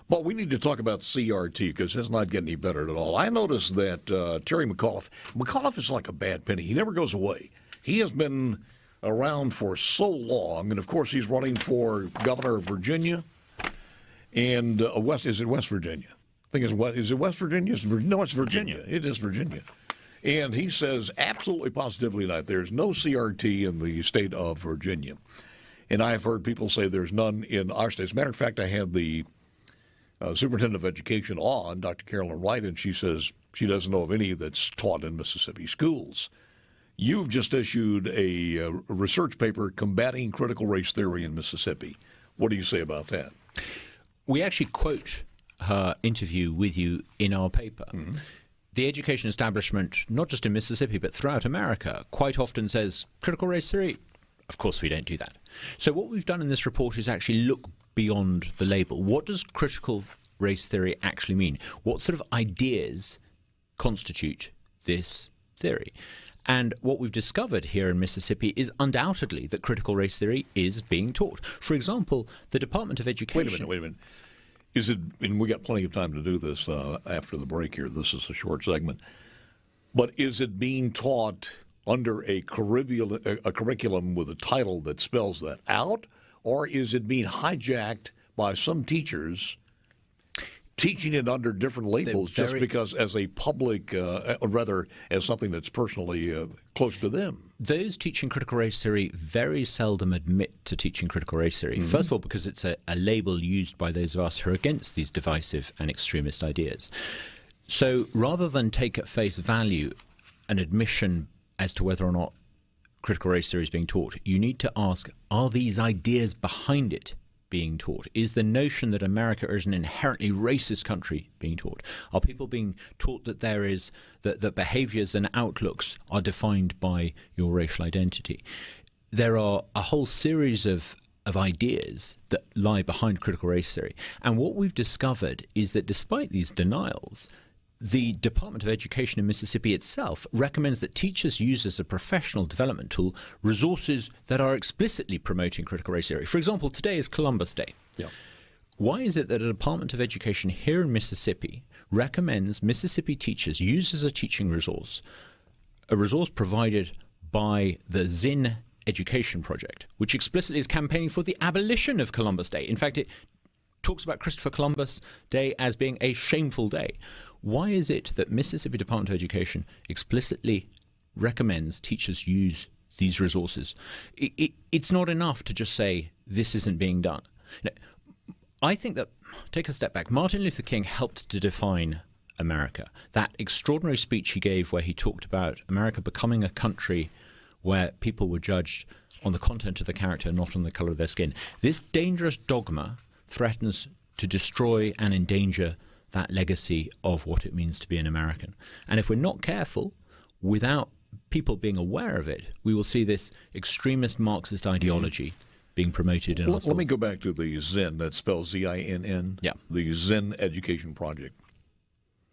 Well, we need to talk about CRT because it's not getting any better at all. I noticed that Terry Mcauliffe is like a bad penny. He never goes away. He has been around for so long, and of course he's running for governor of Virginia and is it West Virginia? I think is it West Virginia? No, it's Virginia. It is Virginia. And he says absolutely positively that there's no CRT in the state of Virginia. And I've heard people say there's none in our state. As a matter of fact, I had the superintendent of education on, Dr. Carolyn Wright, and she says she doesn't know of any that's taught in Mississippi schools. You've just issued a research paper combating critical race theory in Mississippi. What do you say about that? We actually quote her interview with you in our paper. Mm-hmm. The education establishment, not just in Mississippi, but throughout America, quite often says, critical race theory, of course we don't do that. So what we've done in this report is actually look beyond the label. What does critical race theory actually mean? What sort of ideas constitute this theory? And what we've discovered here in Mississippi is undoubtedly that critical race theory is being taught. For example, the Department of Education... Wait a minute. Is it, and we got plenty of time to do this after the break here. This is a short segment. But is it being taught under a curriculum with a title that spells that out? Or is it being hijacked by some teachers teaching it under different labels just because as a public, or rather as something that's personally close to them? Those teaching critical race theory very seldom admit to teaching critical race theory. Mm-hmm. First of all, because it's a label used by those of us who are against these divisive and extremist ideas. So rather than take at face value an admission as to whether or not critical race theory is being taught, you need to ask, are these ideas behind it being taught? Is the notion that America is an inherently racist country being taught? Are people being taught that there is that behaviors and outlooks are defined by your racial identity? There are a whole series of ideas that lie behind critical race theory. And what we've discovered is that despite these denials, the Department of Education in Mississippi itself recommends that teachers use as a professional development tool resources that are explicitly promoting critical race theory. For example, today is Columbus Day. Yeah. Why is it that the Department of Education here in Mississippi recommends Mississippi teachers use as a teaching resource a resource provided by the Zinn Education Project, which explicitly is campaigning for the abolition of Columbus Day? In fact, it talks about Christopher Columbus Day as being a shameful day. Why is it that Mississippi Department of Education explicitly recommends teachers use these resources? It's not enough to just say this isn't being done. Now, I think that, take a step back, Martin Luther King helped to define America. That extraordinary speech he gave where he talked about America becoming a country where people were judged on the content of the character, not on the color of their skin. This dangerous dogma threatens to destroy and endanger that legacy of what it means to be an American. And if we're not careful, without people being aware of it, we will see this extremist Marxist ideology being promoted in our schools. Let me go back to the Zinn, that spells Z-I-N-N, yeah. The Zinn Education Project.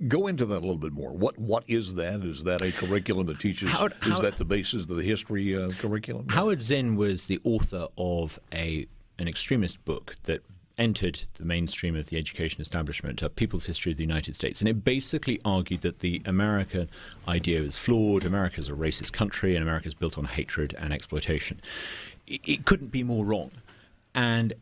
Go into that a little bit more. What is that? Is that a curriculum that teaches, is that the basis of the history curriculum? Howard Zinn was the author of an extremist book that entered the mainstream of the education establishment, A People's History of the United States. And it basically argued that the American idea is flawed, America is a racist country, and America is built on hatred and exploitation. It couldn't be more wrong. And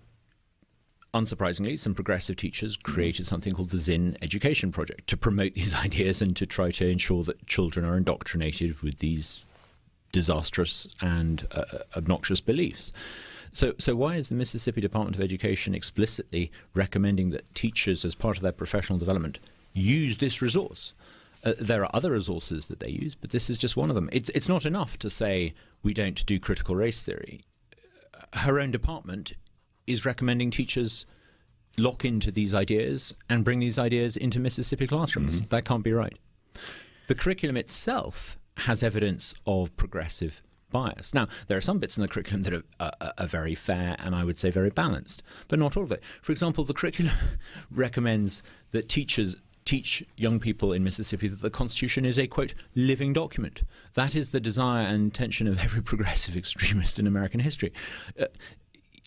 unsurprisingly, some progressive teachers created something called the Zinn Education Project to promote these ideas and to try to ensure that children are indoctrinated with these disastrous and obnoxious beliefs. So why is the Mississippi Department of Education explicitly recommending that teachers, as part of their professional development, use this resource? There are other resources that they use, but this is just one of them. It's not enough to say we don't do critical race theory. Her own department is recommending teachers lock into these ideas and bring these ideas into Mississippi classrooms. Mm-hmm. That can't be right. The curriculum itself has evidence of progressive bias. Now, there are some bits in the curriculum that are very fair and I would say very balanced, but not all of it. For example, the curriculum recommends that teachers teach young people in Mississippi that the Constitution is a, quote, living document. That is the desire and intention of every progressive extremist in American history.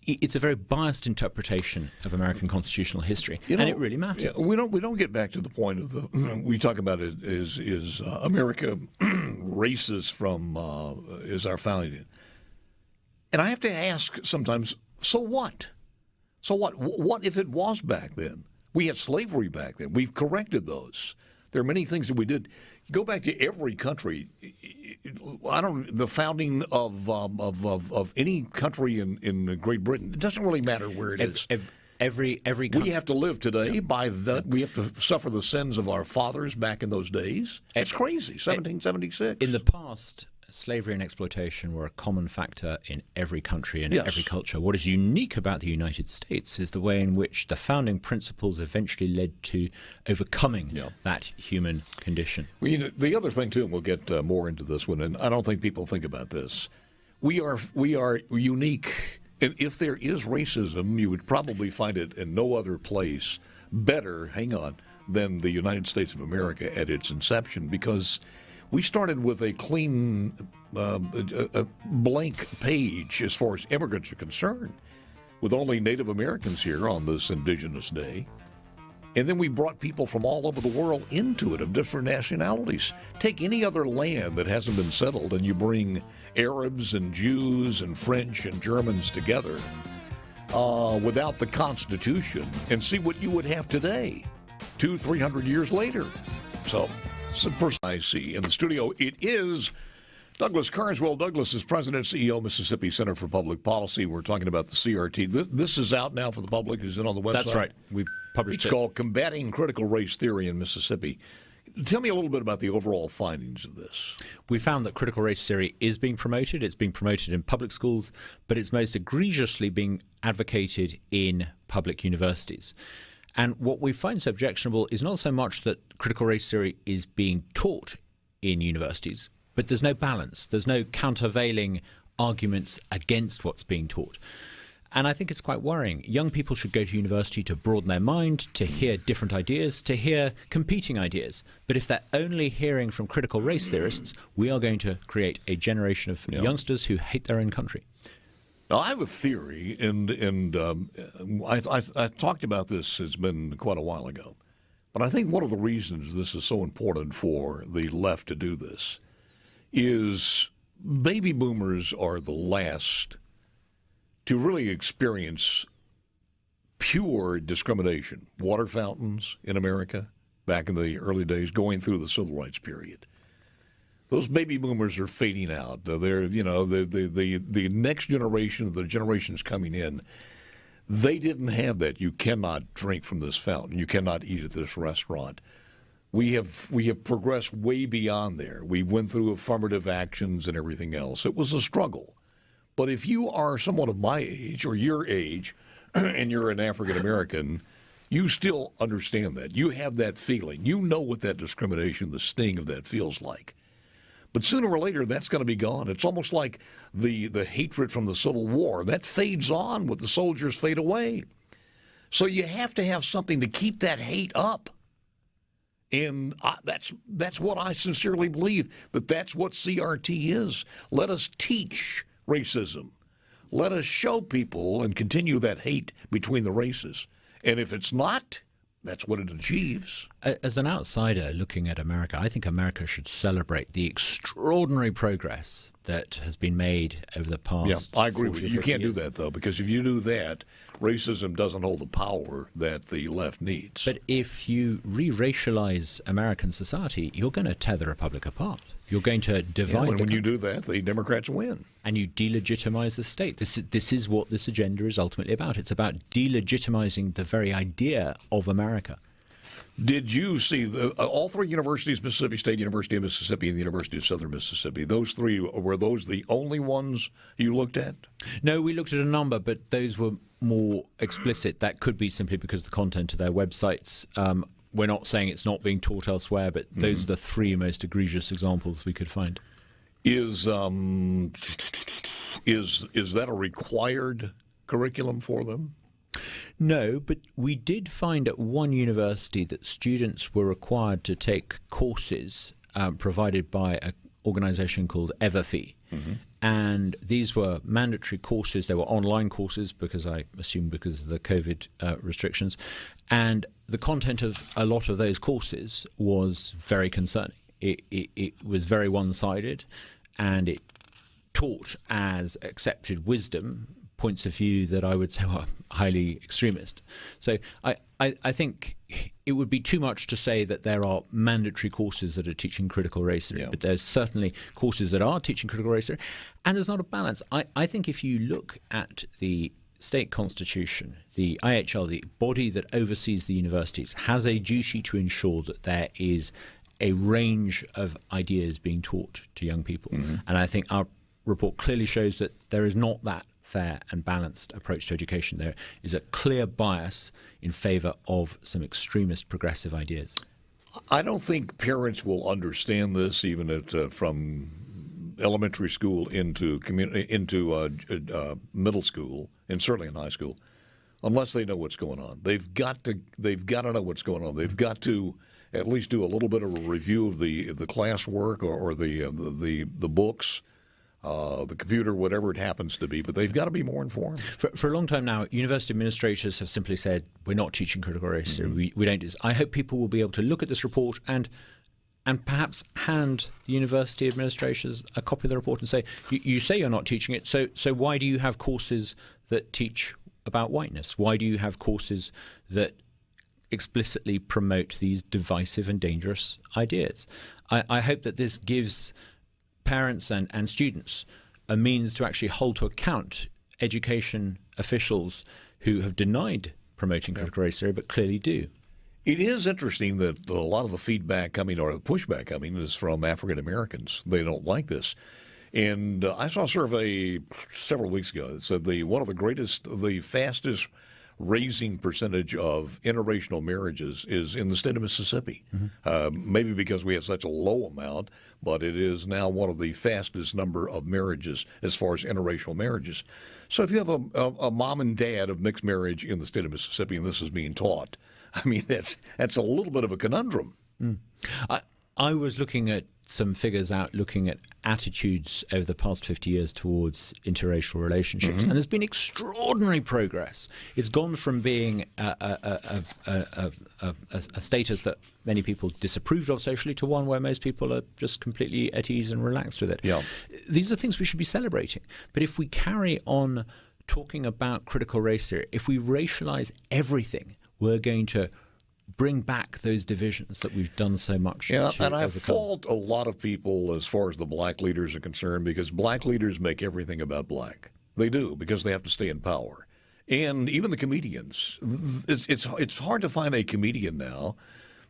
it's a very biased interpretation of American constitutional history, and it really matters. Yeah, we don't get back to the point of the we talk about it is America racist from is our founding, and I have to ask sometimes, so what? So what? What if it was back then? We had slavery back then. We've corrected those. There are many things that we did. Go back to every country. The founding of any country in Great Britain. It doesn't really matter where it is. Every country. We have to live today by that. We have to suffer the sins of our fathers back in those days. It's crazy. 1776. In the past, slavery and exploitation were a common factor in every country and every culture. What is unique about the United States is the way in which the founding principles eventually led to overcoming that human condition. Well, the other thing, too, and we'll get more into this one, and I don't think people think about this, we are unique. And if there is racism, you would probably find it in no other place better, than the United States of America at its inception, because we started with a clean, a blank page as far as immigrants are concerned, with only Native Americans here on this Indigenous Day. And then we brought people from all over the world into it, of different nationalities. Take any other land that hasn't been settled, and you bring Arabs and Jews and French and Germans together without the Constitution, and see what you would have today, 200-300 years later. So, some person I see in the studio. It is Douglas Carswell. Douglas is President, CEO, Mississippi Center for Public Policy. We're talking about the CRT. This is out now for the public. Is it on the website? That's right. We published it. It's called Combating Critical Race Theory in Mississippi. Tell me a little bit about the overall findings of this. We found that critical race theory is being promoted. It's being promoted in public schools, but it's most egregiously being advocated in public universities. And what we find so objectionable is not so much that critical race theory is being taught in universities, but there's no balance. There's no countervailing arguments against what's being taught. And I think it's quite worrying. Young people should go to university to broaden their mind, to hear different ideas, to hear competing ideas. But if they're only hearing from critical race theorists, we are going to create a generation of youngsters who hate their own country. Now, I have a theory, and I talked about this, it's been quite a while ago, but I think one of the reasons this is so important for the left to do this is baby boomers are the last to really experience pure discrimination. Water fountains in America back in the early days, going through the civil rights period. Those baby boomers are fading out. They're, the next generation, the generations coming in, they didn't have that. You cannot drink from this fountain. You cannot eat at this restaurant. We have progressed way beyond there. We went through affirmative actions and everything else. It was a struggle. But if you are someone of my age or your age, and you're an African American, you still understand that. You have that feeling. You know what that discrimination, the sting of that feels like. But sooner or later, that's going to be gone. It's almost like the hatred from the Civil War. That fades on with the soldiers fade away. So you have to have something to keep that hate up. And that's what I sincerely believe, that's what CRT is. Let us teach racism. Let us show people and continue that hate between the races. And if it's not, that's what it achieves. As an outsider looking at America, I think America should celebrate the extraordinary progress that has been made over the past. Yeah, I agree with you. You can't years. do that, though, because if you do that, racism doesn't hold the power that the left needs. But if you re-racialize American society, you're going to tear the republic apart. You're going to divide. And when you do that, the Democrats win. And you delegitimize the state. This is what this agenda is ultimately about. It's about delegitimizing the very idea of America. Did you see all three universities, Mississippi State University of Mississippi and the University of Southern Mississippi, those three, were those the only ones you looked at? No, we looked at a number, but those were more explicit. That could be simply because the content of their websites. We're not saying it's not being taught elsewhere, but those are the three most egregious examples we could find. Is that a required curriculum for them? No, but we did find at one university that students were required to take courses provided by an organization called Everfee. and these were mandatory courses. They were online courses because I assume because of the COVID restrictions. And the content of a lot of those courses was very concerning. It was very one-sided, and it taught as accepted wisdom points of view that I would say were highly extremist. So I think it would be too much to say that there are mandatory courses that are teaching critical race theory, but there's certainly courses that are teaching critical race theory, and there's not a balance. I think if you look at the state constitution, the IHL, the body that oversees the universities, has a duty to ensure that there is a range of ideas being taught to young people. And I think our report clearly shows that there is not that fair and balanced approach to education. There is a clear bias in favor of some extremist progressive ideas. I don't think parents will understand this, even from elementary school into middle school, and certainly in high school, unless they know what's going on. They've got to know what's going on. They've got to at least do a little bit of a review of the classwork or the books. The computer, whatever it happens to be, but they've got to be more informed. For a long time now, university administrators have simply said, we're not teaching critical race theory. We don't do this. I hope people will be able to look at this report and perhaps hand the university administrators a copy of the report and say, you say you're not teaching it, so why do you have courses that teach about whiteness? Why do you have courses that explicitly promote these divisive and dangerous ideas? I hope that this gives parents and students a means to actually hold to account education officials who have denied promoting critical race theory but clearly do. It is interesting that a lot of the feedback coming or the pushback coming is from African Americans. They don't like this. And I saw a survey several weeks ago that said the fastest raising percentage of interracial marriages is in the state of Mississippi. Maybe because we have such a low amount, but it is now one of the fastest number of marriages as far as interracial marriages. So if you have a mom and dad of mixed marriage in the state of Mississippi and this is being taught, I mean, that's a little bit of a conundrum. I was looking at some figures looking at attitudes over the past 50 years towards interracial relationships, and there's been extraordinary progress. It's gone from being a status that many people disapproved of socially to one where most people are just completely at ease and relaxed with it. These are things we should be celebrating. But if we carry on talking about critical race theory, if we racialize everything, we're going to bring back those divisions that we've done so much to and I overcome. fault a lot of people as far as the black leaders are concerned because black leaders make everything about black. They do because they have to stay in power. And even the comedians. It's hard to find a comedian now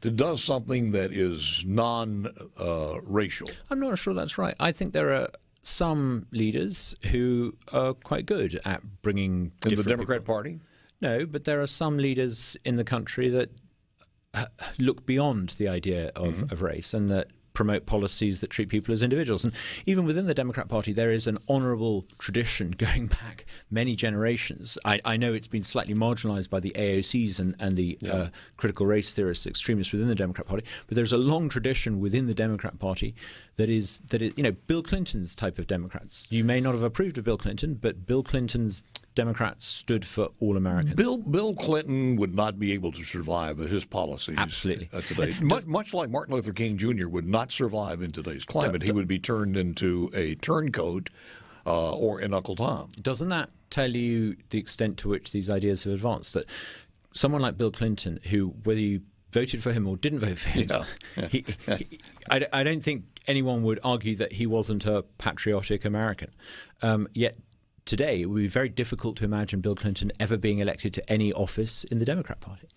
that does something that is non-racial. I'm not sure that's right. I think there are some leaders who are quite good at bringing in the Democrat people. Party? No, but there are some leaders in the country that look beyond the idea of race and that promote policies that treat people as individuals. And even within the Democrat Party, there is an honourable tradition going back many generations. I know it's been slightly marginalised by the AOCs and the critical race theorists, extremists within the Democrat Party, but there's a long tradition within the Democrat Party that is, Bill Clinton's type of Democrats. You may not have approved of Bill Clinton, but Bill Clinton's Democrats stood for all Americans. Bill Clinton would not be able to survive his policies. Absolutely. Today. Much like Martin Luther King Jr. would not survive in today's climate. He would be turned into a turncoat or an Uncle Tom. Doesn't that tell you the extent to which these ideas have advanced? That someone like Bill Clinton, who, whether you voted for him or didn't vote for him, I don't think anyone would argue that he wasn't a patriotic American. Yet today, it would be very difficult to imagine Bill Clinton ever being elected to any office in the Democrat Party.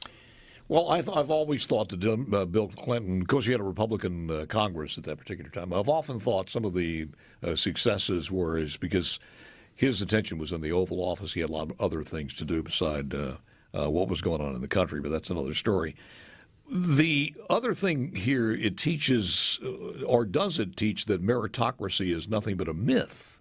Well, I've always thought that Bill Clinton, because he had a Republican Congress at that particular time, I've often thought some of the successes were because his attention was in the Oval Office. He had a lot of other things to do beside what was going on in the country, but that's another story. The other thing here, it teaches, or does it teach, that meritocracy is nothing but a myth?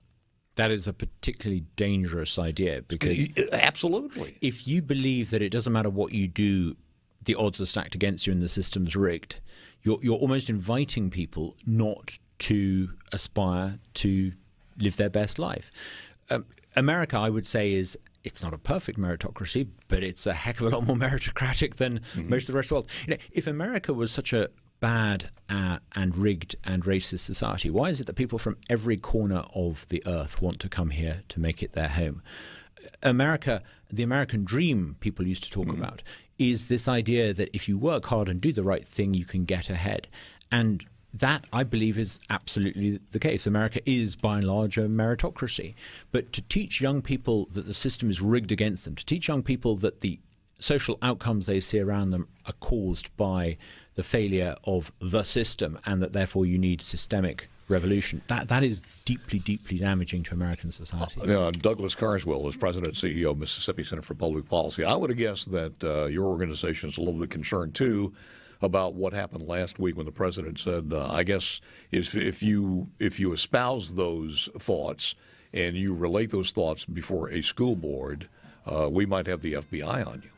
That is a particularly dangerous idea because absolutely, if you believe that it doesn't matter what you do, the odds are stacked against you and the system's rigged, you're almost inviting people not to aspire to live their best life. America, I would say, it's not a perfect meritocracy, but it's a heck of a lot more meritocratic than most of the rest of the world. You know, if America was such a bad and rigged and racist society, why is it that people from every corner of the earth want to come here to make it their home? America, the American dream people used to talk about, is this idea that if you work hard and do the right thing, you can get ahead. And that, I believe, is absolutely the case. America is, by and large, a meritocracy. But to teach young people that the system is rigged against them, to teach young people that the social outcomes they see around them are caused by the failure of the system and that, therefore, you need systemic revolution, that is deeply, deeply damaging to American society. Douglas Carswell is President and CEO of Mississippi Center for Public Policy. I would have guessed that your organization is a little bit concerned, too, about what happened last week when the president said, I guess, if you espouse those thoughts and you relate those thoughts before a school board, we might have the FBI on you.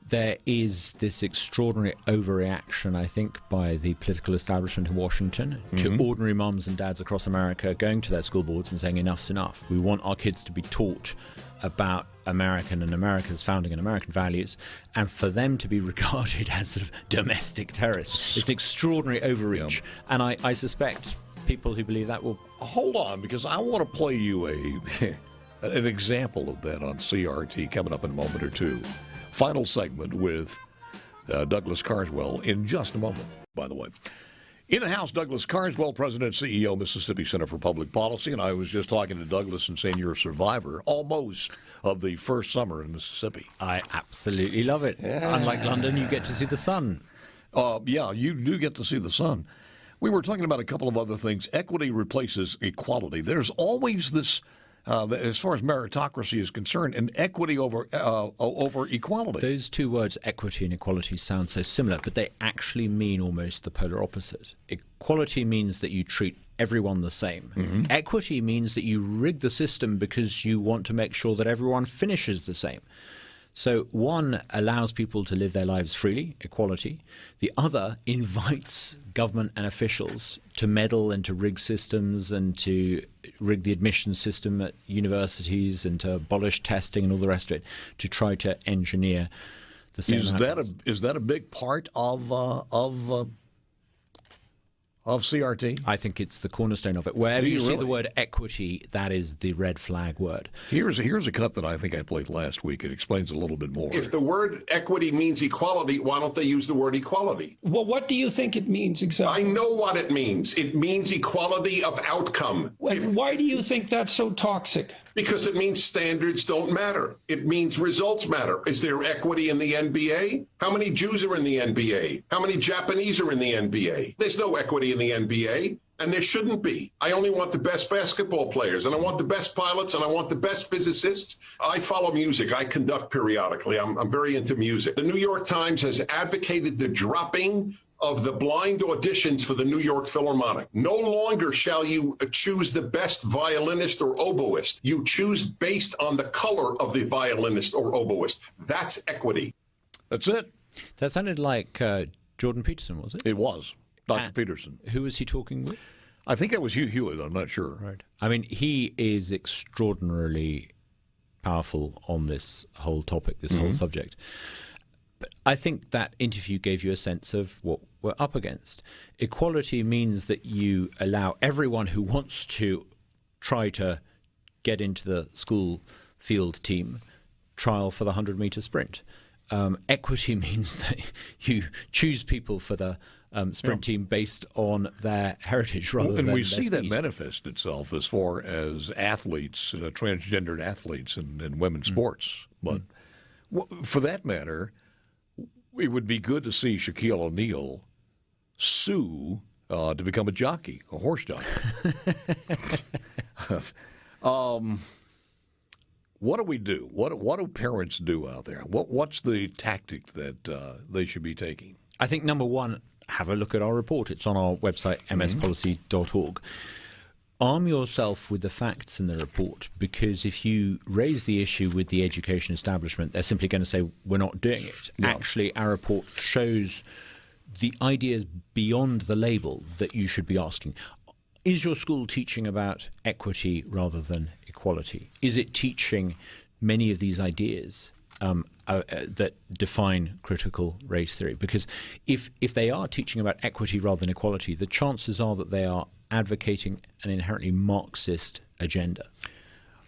There is this extraordinary overreaction, I think, by the political establishment in Washington to ordinary mums and dads across America going to their school boards and saying enough's enough. We want our kids to be taught about American and America's founding and American values, and for them to be regarded as sort of domestic terrorists. It's an extraordinary overreach, and I suspect people who believe that will... Hold on, because I want to play you an example of that on CRT coming up in a moment or two. Final segment with Douglas Carswell in just a moment, by the way. In the House, Douglas Carswell, President and CEO, Mississippi Center for Public Policy. And I was just talking to Douglas and saying you're a survivor, almost, of the first summer in Mississippi. I absolutely love it. Yeah. Unlike London, you get to see the sun. Yeah, you do get to see the sun. We were talking about a couple of other things. Equity replaces equality. There's always this... as far as meritocracy is concerned, and equity over equality. Those two words, equity and equality, sound so similar, but they actually mean almost the polar opposite. Equality means that you treat everyone the same. Equity means that you rig the system because you want to make sure that everyone finishes the same. So one allows people to live their lives freely, equality. The other invites government and officials to meddle and to rig systems and to rig the admission system at universities and to abolish testing and all the rest of it to try to engineer the same. Is that a big part of CRT? I think it's the cornerstone of it. Wherever you see the word equity, that is the red flag word. Here's a cut that I think I played last week. It explains a little bit more. If the word equity means equality, why don't they use the word equality? Well, what do you think it means exactly? I know what it means. It means equality of outcome. Why do you think that's so toxic? Because it means standards don't matter. It means results matter. Is there equity in the NBA? How many Jews are in the NBA? How many Japanese are in the NBA? There's no equity in the NBA, and there shouldn't be. I only want the best basketball players, and I want the best pilots, and I want the best physicists. I follow music. I conduct periodically. I'm very into music. The New York Times has advocated the dropping of the blind auditions for the New York Philharmonic. No longer shall you choose the best violinist or oboist. You choose based on the color of the violinist or oboist. That's equity. That's it. That sounded like Jordan Peterson, was it? It was. Dr. Peterson. Who was he talking with? I think it was Hugh Hewitt. I'm not sure. Right. I mean, he is extraordinarily powerful on this whole topic, this whole subject. But I think that interview gave you a sense of what we're up against. Equality means that you allow everyone who wants to try to get into the school field team trial for the 100-meter sprint. Equity means that you choose people for the sprint team based on their heritage rather than and we their see speed. that manifest itself as far as athletes, transgendered athletes in women's sports. But for that matter, it would be good to see Shaquille O'Neal sue to become a jockey, a horse jockey. What do we do? What do parents do out there? What's the tactic that they should be taking? I think, number one, have a look at our report. It's on our website, mspolicy.org. Arm yourself with the facts in the report, because if you raise the issue with the education establishment, they're simply going to say, we're not doing it. No. Actually, our report shows the ideas beyond the label that you should be asking. Is your school teaching about equity rather than equality? Is it teaching many of these ideas that define critical race theory? Because if they are teaching about equity rather than equality, the chances are that they are advocating an inherently Marxist agenda.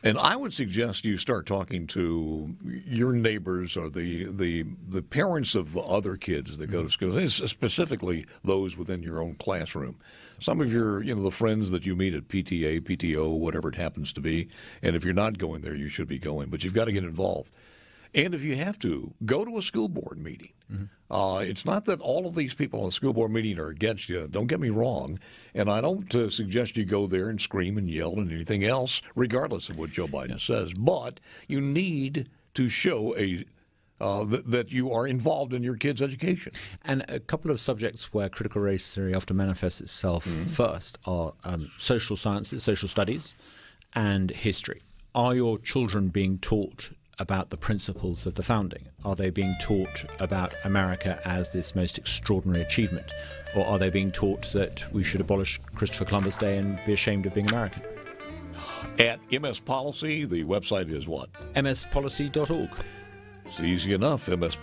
And I would suggest you start talking to your neighbors or the parents of other kids that go to school, specifically those within your own classroom. Some of your, the friends that you meet at PTA, PTO, whatever it happens to be. And if you're not going there, you should be going. But you've got to get involved. And if you have to, go to a school board meeting. It's not that all of these people on the school board meeting are against you. Don't get me wrong. And I don't suggest you go there and scream and yell and anything else, regardless of what Joe Biden says. But you need to show that you are involved in your kids' education. And a couple of subjects where critical race theory often manifests itself first are social sciences, social studies, and history. Are your children being taught about the principles of the founding? Are they being taught about America as this most extraordinary achievement? Or are they being taught that we should abolish Christopher Columbus Day and be ashamed of being American? At MS Policy, the website is what? mspolicy.org. It's easy enough, MS Policy.